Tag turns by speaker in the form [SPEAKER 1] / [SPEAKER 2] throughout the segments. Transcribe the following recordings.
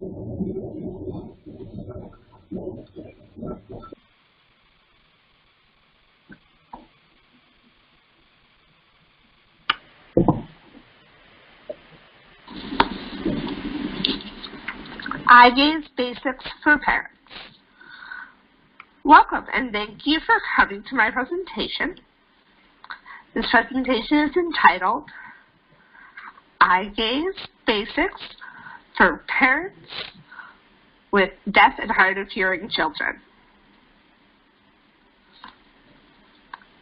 [SPEAKER 1] Eye Gaze Basics for Parents. Welcome and thank you for coming to my presentation. This presentation is entitled Eye Gaze Basics for Parents with Deaf and Hard of Hearing Children.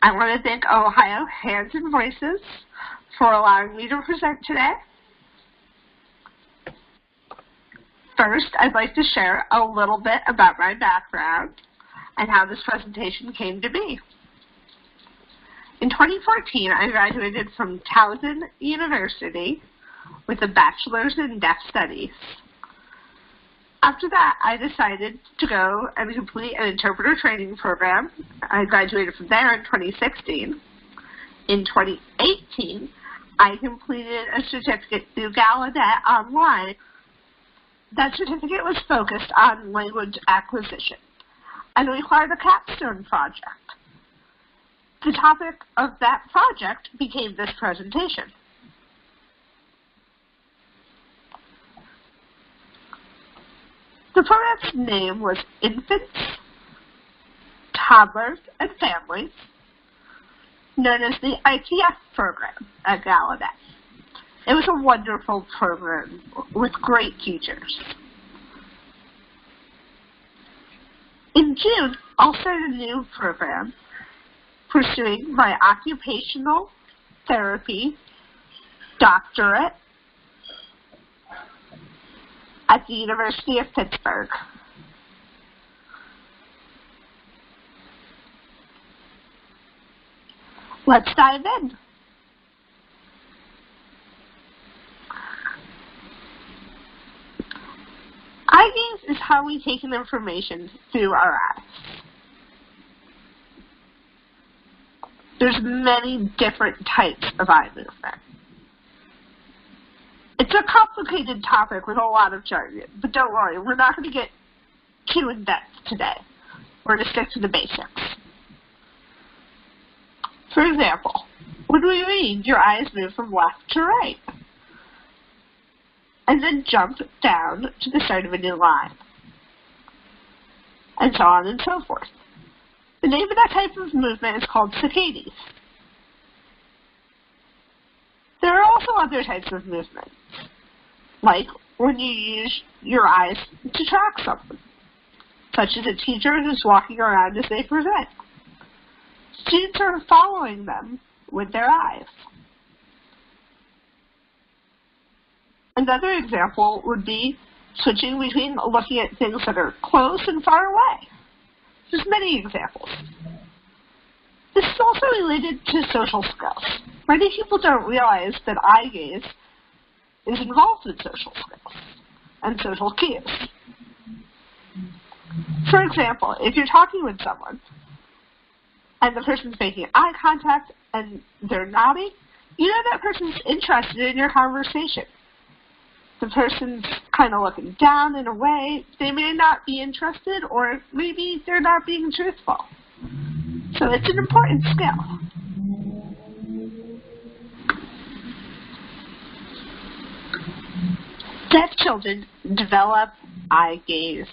[SPEAKER 1] I want to thank Ohio Hands and Voices for allowing me to present today. First, I'd like to share a little bit about my background and how this presentation came to be. In 2014, I graduated from Towson University with a bachelor's in deaf studies. After that, I decided to go and complete an interpreter training program. I graduated from there in 2016. In 2018, I completed a certificate through Gallaudet online. That certificate was focused on language acquisition and required a capstone project. The topic of that project became this presentation. The program's name was Infants, Toddlers, and Families, known as the ITF program at Gallaudet. It was a wonderful program with great teachers. In June, I'll start a new program pursuing my occupational therapy doctorate at the University of Pittsburgh. Let's dive in. Eye gaze is how we take in information through our eyes. There's many different types of eye movement. It's a complicated topic with a lot of jargon, but don't worry, we're not going to get too in-depth today. We're going to stick to the basics. For example, when we read, your eyes move from left to right, and then jump down to the start of a new line, and so on and so forth. The name of that type of movement is called saccades. There are also other types of movements, like when you use your eyes to track someone, such as a teacher who's walking around as they present. Students are following them with their eyes. Another example would be switching between looking at things that are close and far away. There's many examples. This is also related to social skills. Many people don't realize that eye gaze is involved in social skills and social cues. For example, if you're talking with someone and the person's making eye contact and they're nodding, you know that person's interested in your conversation. The person's kind of looking down in a way, they may not be interested, or maybe they're not being truthful. So it's an important skill. Deaf children develop eye gaze.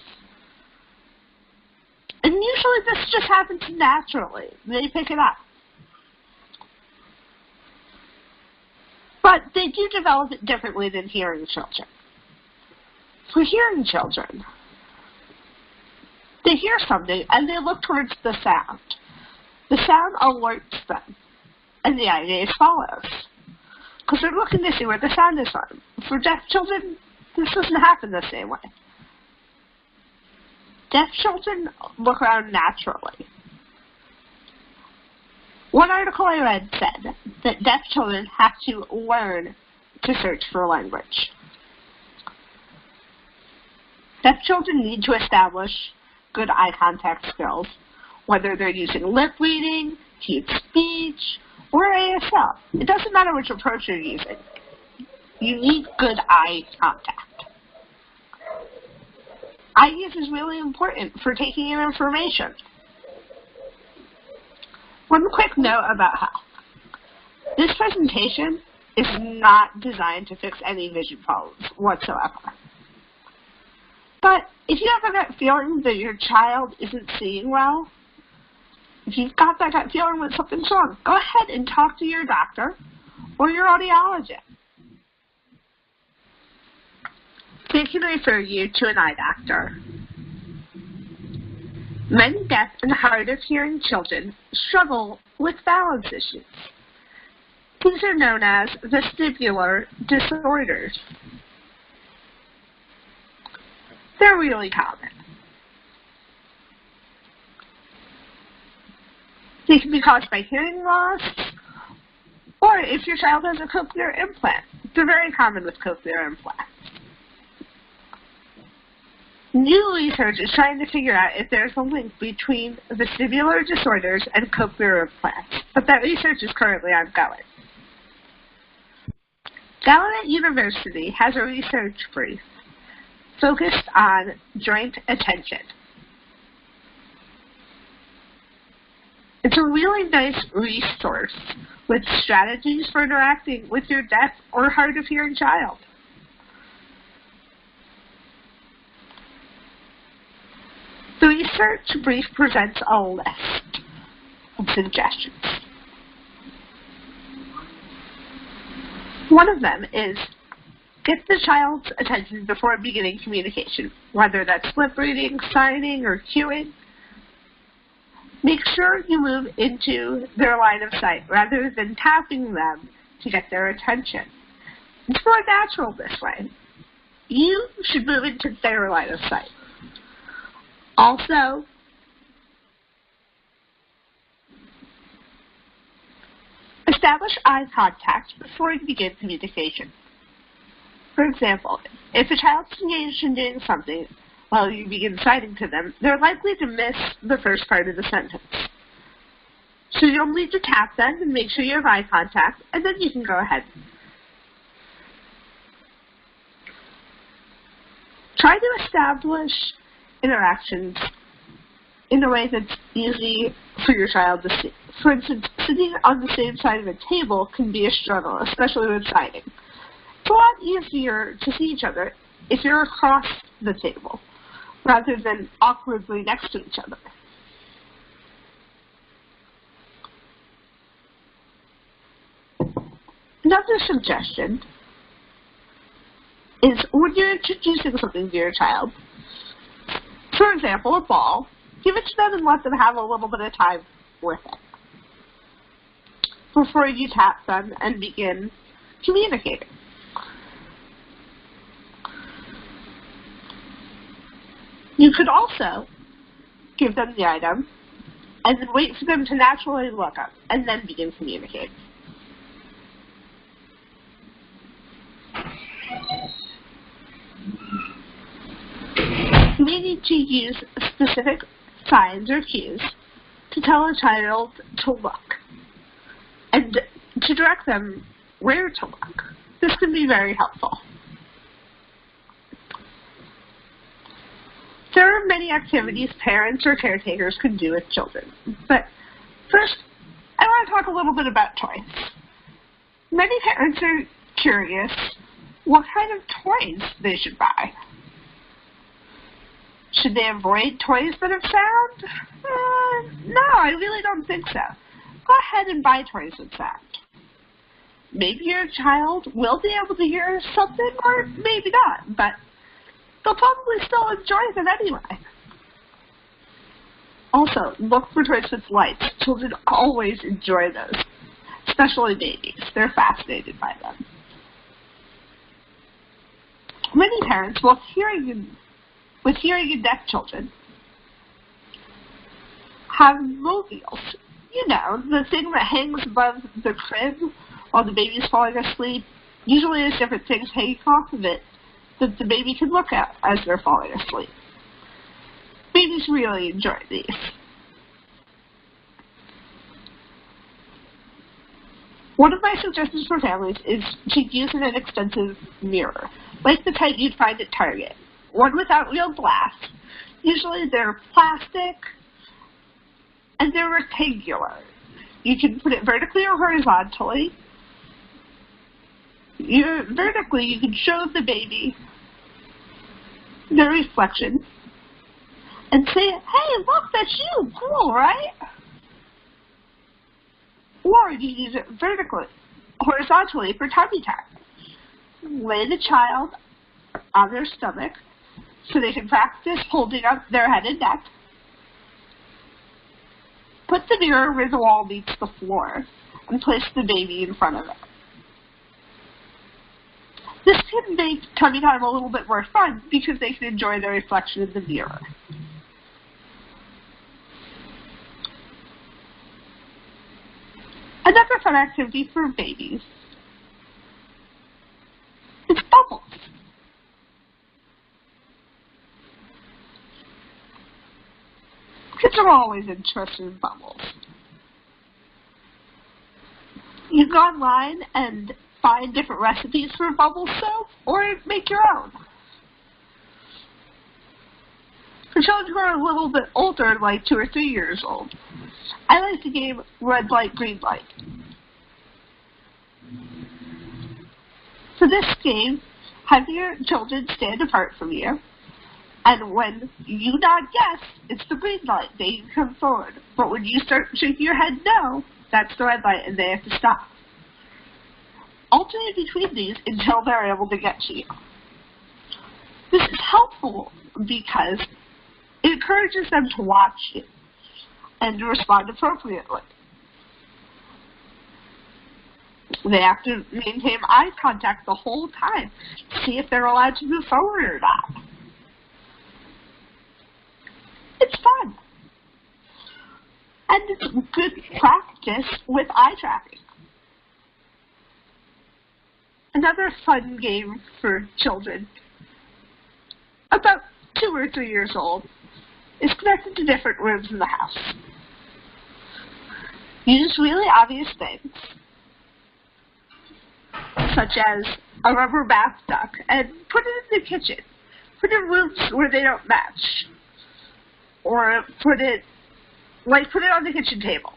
[SPEAKER 1] And usually this just happens naturally. They pick it up. But they do develop it differently than hearing children. For hearing children, they hear something and they look towards the sound. The sound alerts them, and the eye gaze follows, because they're looking to see where the sound is from. For deaf children, this doesn't happen the same way. Deaf children look around naturally. One article I read said that deaf children have to learn to search for language. Deaf children need to establish good eye contact skills, whether they're using lip reading, teeth speech, or ASL. It doesn't matter which approach you're using. You need good eye contact. eye gaze is really important for taking in information. One quick note about health. This presentation is not designed to fix any vision problems whatsoever. But if you have a gut feeling that your child isn't seeing well, if you've got that gut feeling that something's wrong, go ahead and talk to your doctor or your audiologist. They can refer you to an eye doctor. Many deaf and hard of hearing children struggle with balance issues. These are known as vestibular disorders. They're really common. They can be caused by hearing loss, or if your child has a cochlear implant. They're very common with cochlear implants. New research is trying to figure out if there's a link between vestibular disorders and cochlear implants, but that research is currently ongoing. Gallaudet University has a research brief focused on joint attention. It's a really nice resource with strategies for interacting with your deaf or hard of hearing child. The research brief presents a list of suggestions. One of them is get the child's attention before beginning communication, whether that's lip reading, signing, or cueing. Make sure you move into their line of sight rather than tapping them to get their attention. It's more natural this way. You should move into their line of sight. Also, establish eye contact before you begin communication. For example, if a child's engaged in doing something while you begin citing to them, they're likely to miss the first part of the sentence. So you'll need to tap them and make sure you have eye contact, and then you can go ahead. Try to establish interactions in a way that's easy for your child to see. For instance, sitting on the same side of a table can be a struggle, especially with signing. It's a lot easier to see each other if you're across the table, rather than awkwardly next to each other. Another suggestion is when you're introducing something to your child, for example, a ball, give it to them and let them have a little bit of time with it before you tap them and begin communicating. You could also give them the item and then wait for them to naturally look up and then begin communicating. You may need to use specific signs or cues to tell a child to look and to direct them where to look. This can be very helpful. There are many activities parents or caretakers can do with children, but first, I want to talk a little bit about toys. Many parents are curious what kind of toys they should buy. Should they avoid toys that have sound? No, I really don't think so. Go ahead and buy toys with sound. Maybe your child will be able to hear something, or maybe not, but they'll probably still enjoy them anyway. Also, look for toys with lights. Children always enjoy those, especially babies. They're fascinated by them. Many parents, with hearing and deaf children, have mobiles. You know, the thing that hangs above the crib while the baby's falling asleep. Usually there's different things hanging off of it that the baby can look at as they're falling asleep. Babies really enjoy these. One of my suggestions for families is to use an inexpensive mirror, like the type you'd find at Target, one without real glass. Usually they're plastic and they're rectangular. You can put it vertically or horizontally. Vertically, you can show the baby the reflection and say, hey, look, that's you. Cool, right? Or you use it vertically, horizontally for tummy time. Lay the child on their stomach so they can practice holding up their head and neck. Put the mirror where the wall meets the floor and place the baby in front of it. This can make tummy time a little bit more fun because they can enjoy their reflection in the mirror. Another fun activity for babies is bubbles. Kids are always interested in bubbles. You can go online and find different recipes for bubble soap or make your own. For children who are a little bit older, like 2 or 3 years old, I like the game red light, green light. For this game, have your children stand apart from you, and when you nod yes, it's the green light. They can come forward. But when you start shaking your head no, that's the red light, and they have to stop. Alternate between these until they're able to get to you. This is helpful because it encourages them to watch you and to respond appropriately. They have to maintain eye contact the whole time to see if they're allowed to move forward or not. It's fun. And it's good practice with eye tracking. Another fun game for children about 2 or 3 years old is connected to different rooms in the house. Use really obvious things, such as a rubber bath duck, and put it in the kitchen. Put it in rooms where they don't match. Or put it on the kitchen table.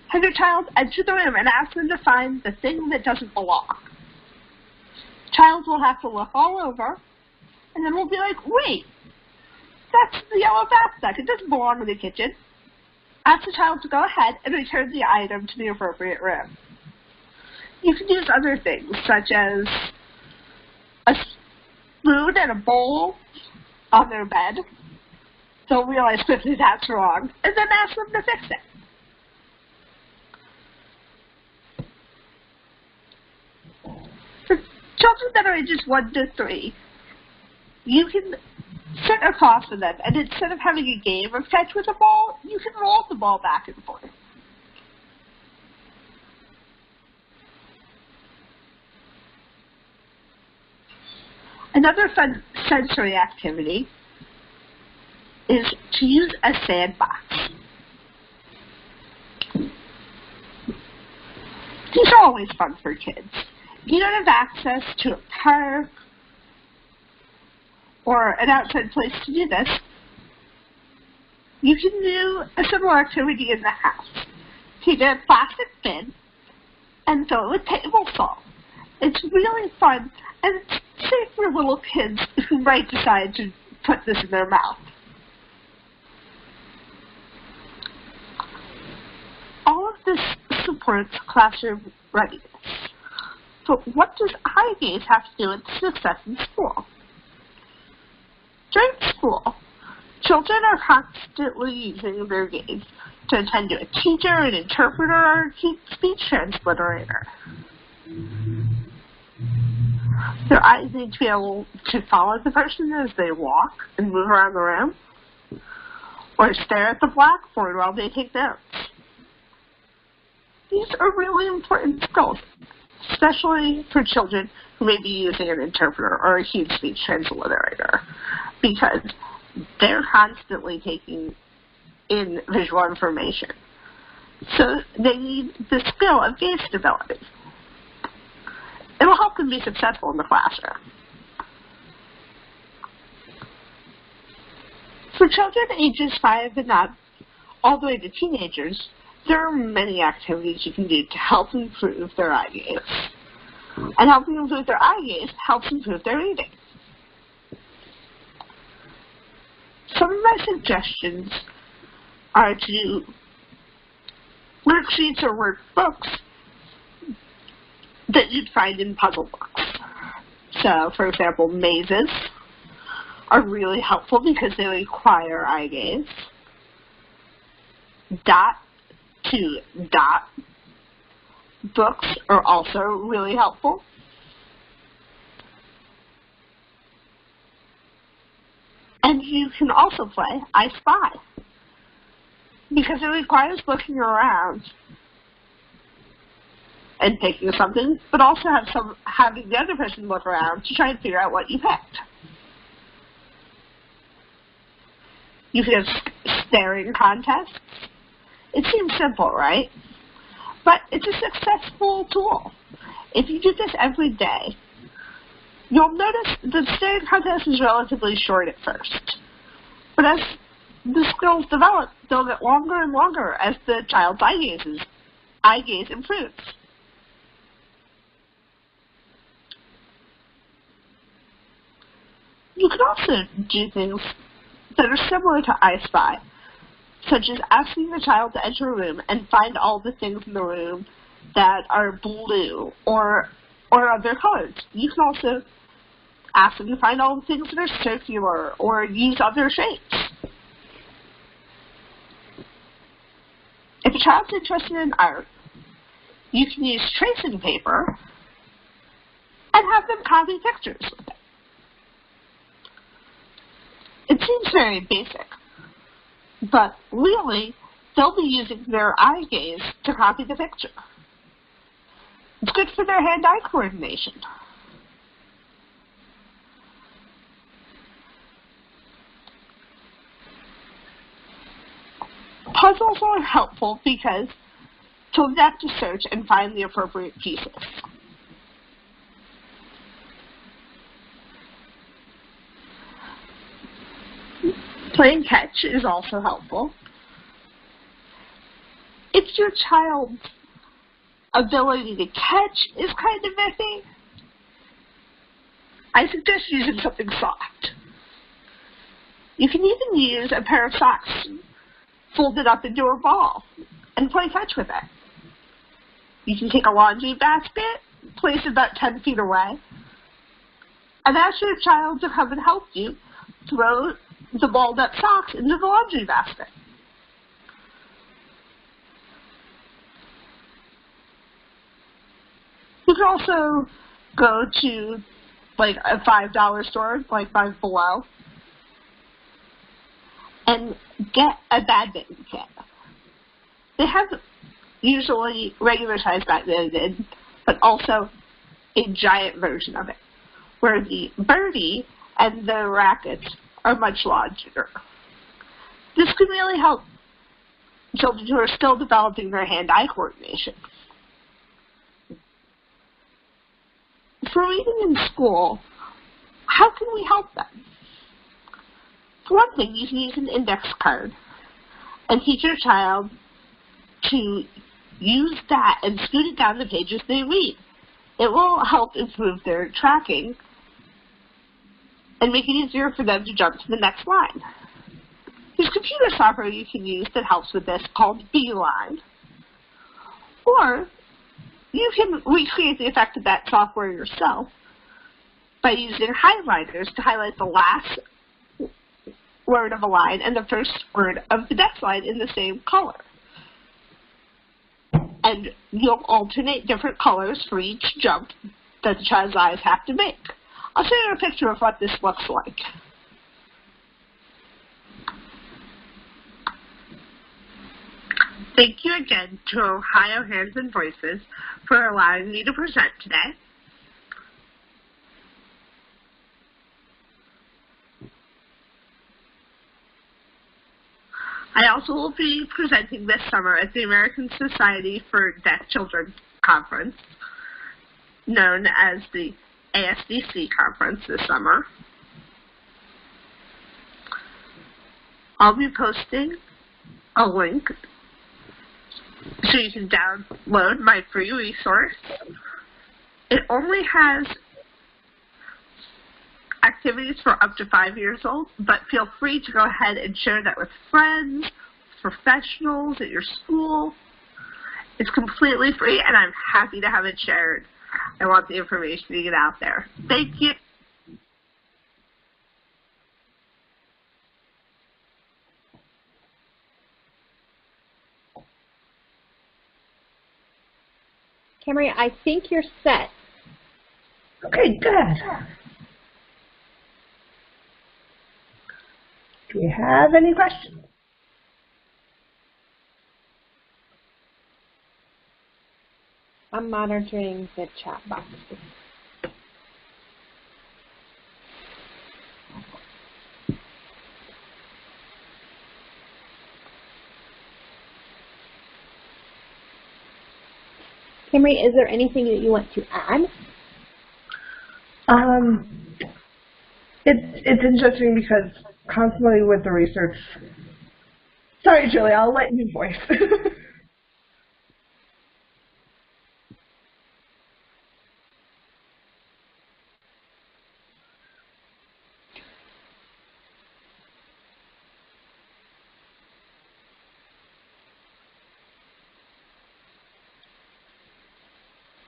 [SPEAKER 1] Have your child enter the room and ask them to find the thing that doesn't belong. Child will have to look all over, and then we'll be like, wait, that's the yellow bath duck. It doesn't belong in the kitchen. Ask the child to go ahead and return the item to the appropriate room. You can use other things, such as a spoon and a bowl on their bed. They'll realize quickly that's wrong, and then ask them to fix it. For children that are ages 1 to 3, you can sit across from them, and instead of having a game of catch with a ball, you can roll the ball back and forth. Another fun sensory activity is to use a sandbox. These are always fun for kids. If you don't have access to a park or an outside place to do this, you can do a similar activity in the house. Take a plastic bin and fill it with table salt. It's really fun, and it's safe for little kids who might decide to put this in their mouth. All of this supports classroom readiness. But what does eye gaze have to do with success in school? During school, children are constantly using their gaze to attend to a teacher, an interpreter, or a speech transliterator. Their eyes need to be able to follow the person as they walk and move around the room, or stare at the blackboard while they take notes. These are really important skills, especially for children who may be using an interpreter or a huge speech transliterator, because they're constantly taking in visual information. So they need the skill of gaze stability. It will help them be successful in the classroom. For children ages 5 and up, all the way to teenagers, there are many activities you can do to help improve their eye gaze. And helping improve their eye gaze helps improve their reading. Some of my suggestions are to do worksheets or workbooks that you'd find in puzzle books. So, for example, mazes are really helpful because they require eye gaze. Dot-to-dot books are also really helpful. And you can also play I Spy, because it requires looking around and picking something, but also having the other person look around to try and figure out what you picked. You can have staring contests. It seems simple, right? But it's a successful tool. If you do this every day, you'll notice the staring contest is relatively short at first. But as the skills develop, they'll get longer and longer as the child's eye gaze improves. You can also do things that are similar to I Spy, such as asking the child to enter a room and find all the things in the room that are blue or other colors. You can also ask them to find all the things that are circular or use other shapes. If a child's interested in art, you can use tracing paper and have them copy pictures with it. It seems very basic, but really, they'll be using their eye gaze to copy the picture. It's good for their hand-eye coordination. Puzzles are helpful because children have to search and find the appropriate pieces. Playing catch is also helpful. If your child's ability to catch is kind of iffy, I suggest using something soft. You can even use a pair of socks folded up into a ball and play catch with it. You can take a laundry basket, place it about 10 feet away, and ask your child to come and help you throw the balled up socks into the laundry basket. You can also go to like a $5 store, like Five Below, and get a badminton kit. They have usually regular size badminton, but also a giant version of it, where the birdie and the rackets are much larger. This can really help children who are still developing their hand-eye coordination. For reading in school, how can we help them? For one thing, you can use an index card and teach your child to use that and scoot it down the pages they read. It will help improve their tracking and make it easier for them to jump to the next line. There's computer software you can use that helps with this called Beeline. Or you can recreate the effect of that software yourself by using highlighters to highlight the last word of a line and the first word of the next line in the same color. And you'll alternate different colors for each jump that the child's eyes have to make. I'll show you a picture of what this looks like. Thank you again to Ohio Hands and Voices for allowing me to present today. I also will be presenting this summer at the American Society for Deaf Children Conference, known as the ASDC conference this summer. I'll be posting a link so you can download my free resource. It only has activities for up to 5 years old, but feel free to go ahead and share that with friends, professionals at your school. It's completely free, and I'm happy to have it shared. I want the information to get out there. Thank you.
[SPEAKER 2] Camarie, I think you're set.
[SPEAKER 3] Okay, good. Do you have any questions?
[SPEAKER 2] I'm monitoring the chat box. Camarie, is there anything that you want to add?
[SPEAKER 3] It's interesting because constantly with the research. Sorry, Julie, I'll let you voice.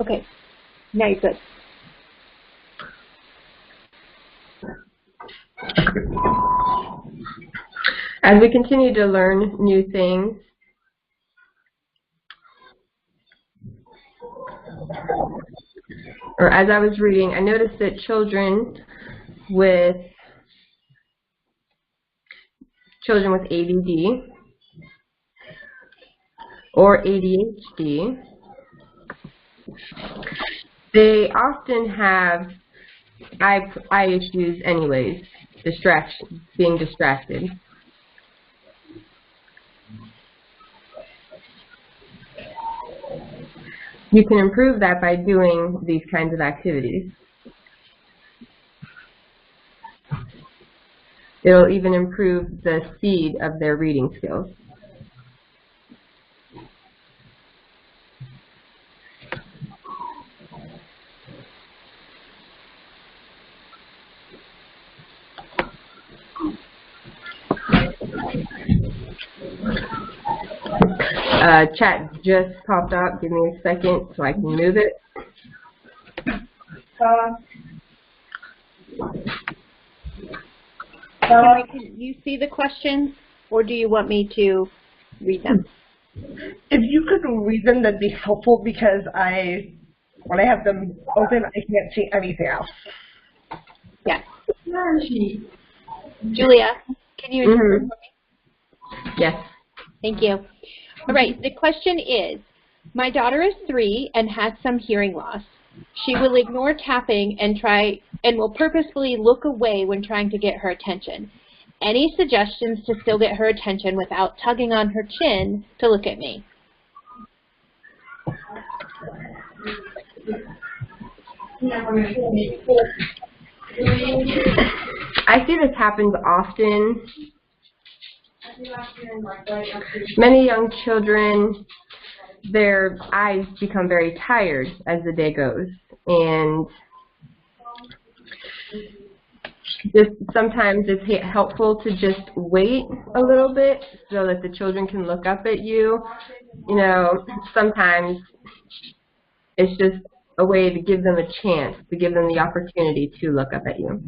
[SPEAKER 2] Okay, now you're good.
[SPEAKER 4] As we continue to learn new things, or as I was reading, I noticed that children with ADD or ADHD, they often have eye issues anyways, being distracted. You can improve that by doing these kinds of activities. It'll even improve the speed of their reading skills. Chat just popped up. Give me a second so I can move it.
[SPEAKER 2] Camarie, can you see the questions, or do you want me to read them?
[SPEAKER 3] If you could read them, that'd be helpful because when I have them open, I can't see anything else.
[SPEAKER 2] Yes. Julia, can you interpret for me?
[SPEAKER 4] Yes.
[SPEAKER 2] Thank you. All right, the question is, my daughter is 3 and has some hearing loss. She will ignore tapping and will purposefully look away when trying to get her attention. Any suggestions to still get her attention without tugging on her chin to look at me?
[SPEAKER 4] I see this happens often. Many young children, their eyes become very tired as the day goes, and sometimes it's helpful to just wait a little bit so that the children can look up at you. You know, sometimes it's just a way to give them a chance, to give them the opportunity to look up at you.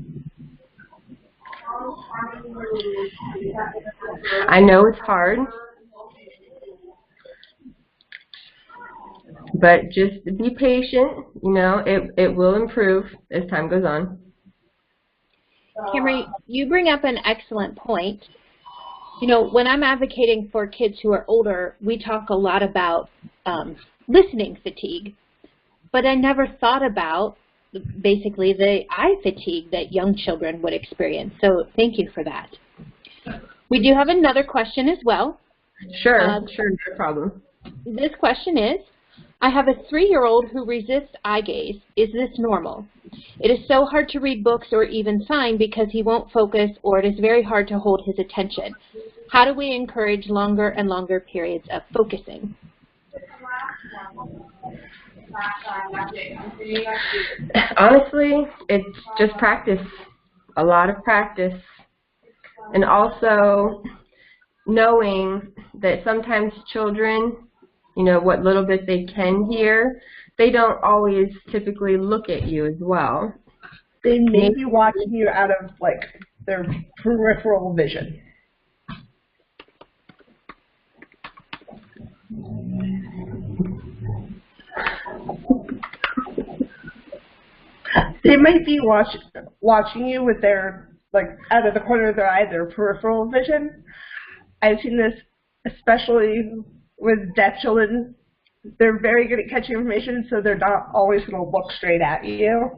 [SPEAKER 4] I know it's hard, but just be patient. You know, it will improve as time goes on.
[SPEAKER 2] Camarie, you bring up an excellent point. You know, when I'm advocating for kids who are older, we talk a lot about listening fatigue, but I never thought about basically the eye fatigue that young children would experience. So thank you for that. We do have another question as well.
[SPEAKER 4] Sure, no problem.
[SPEAKER 2] This question is, I have a 3-year-old who resists eye gaze. Is this normal? It is so hard to read books or even sign because he won't focus, or it is very hard to hold his attention. How do we encourage longer and longer periods of focusing?
[SPEAKER 4] Honestly, it's just practice, a lot of practice, and also knowing that sometimes children, you know, what little bit they can hear, they don't always typically look at you as well.
[SPEAKER 3] They may be watching you out of, like, their peripheral vision. They might be watching you with their, like, out of the corner of their eye, their peripheral vision. I've seen this especially with deaf children. They're very good at catching information, so they're not always going to look straight at you.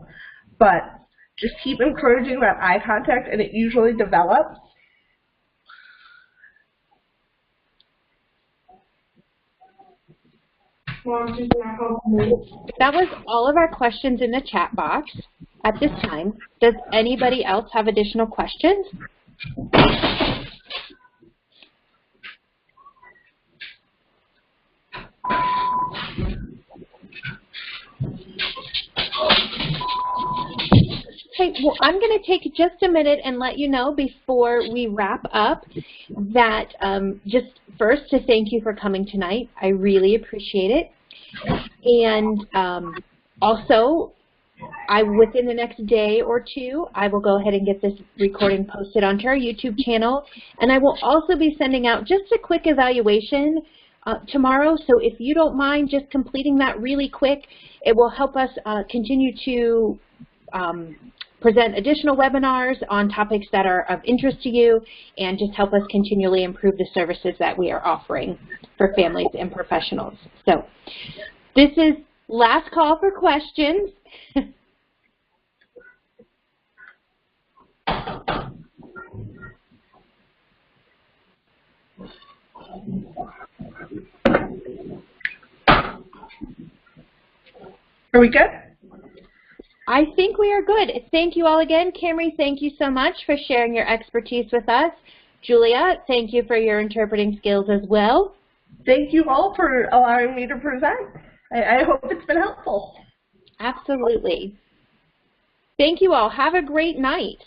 [SPEAKER 3] But just keep encouraging that eye contact, and it usually develops.
[SPEAKER 2] That was all of our questions in the chat box at this time. Does anybody else have additional questions? Okay, well, I'm going to take just a minute and let you know before we wrap up that just first to thank you for coming tonight. I really appreciate it. And also, within the next day or two, I will go ahead and get this recording posted onto our YouTube channel. And I will also be sending out just a quick evaluation tomorrow. So if you don't mind just completing that really quick, it will help us continue to present additional webinars on topics that are of interest to you and just help us continually improve the services that we are offering for families and professionals. So this is last call for questions.
[SPEAKER 3] Are we good?
[SPEAKER 2] I think we are good. Thank you all again. Camarie, thank you so much for sharing your expertise with us. Julia, thank you for your interpreting skills as well.
[SPEAKER 3] Thank you all for allowing me to present. I hope it's been helpful.
[SPEAKER 2] Absolutely. Thank you all. Have a great night.